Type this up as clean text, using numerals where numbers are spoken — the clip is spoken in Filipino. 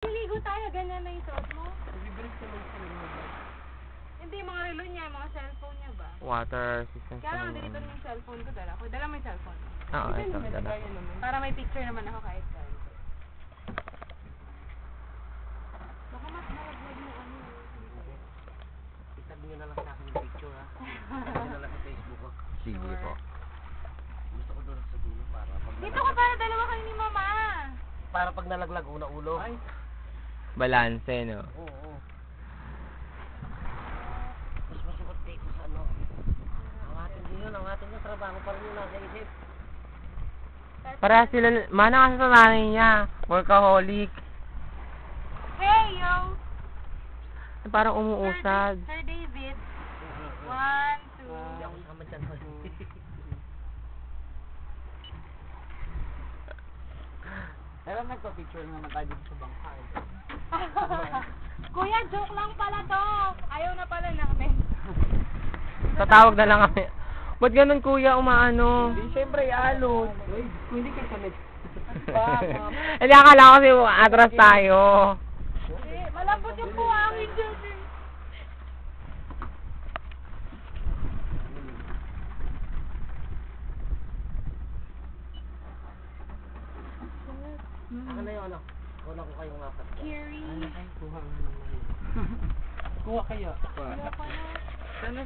Liligo tayo, ganyan na yung suot mo? Libre ko lang sa Hindi, mga relo niya, mga cellphone niya ba? Water resistance. Kaya lang, dito yung cellphone ko, dala ko. Dala mo yung cellphone mo. Oo, ito. Dala. Para may picture naman ako kahit saan. Baka mas malaglag mo ano. Itag nyo na lang sa akin yung picture ha. Itag nyo na lang sa Facebook ko. Sige po. Gusto ko doon sa dulo para pag Dito ka para dalawa kayo ni mama. para pag nalaglag una ulo. Ay. Balance, no? Oo. Mas masukat dito sa ano. Ang atin din yun, ang atin yung trabaho pa rin yun nasa isip. Para sila, mana kasi sa nanay niya. Workaholic. Hey, yo! Parang umuusad. Sir David. 1, 2. Hindi ako sama dyan. Pero nagpa-picture naman tayo dito sa bangka eh. Kuya, joke lang pala to. Ayaw na pala namin. Tatawag na lang kami. Ba't ganun kuya umaano? Hindi, syempre, alod. Kung hindi kayo sanay. Hindi, akala ko kasi atras tayo. Malambot yung buhangin dyan eh. Ako na yung ano. Kuha ko kayong apat. Carrie. Kuha nga naman. Kuha kayo. Ayoko na. Sana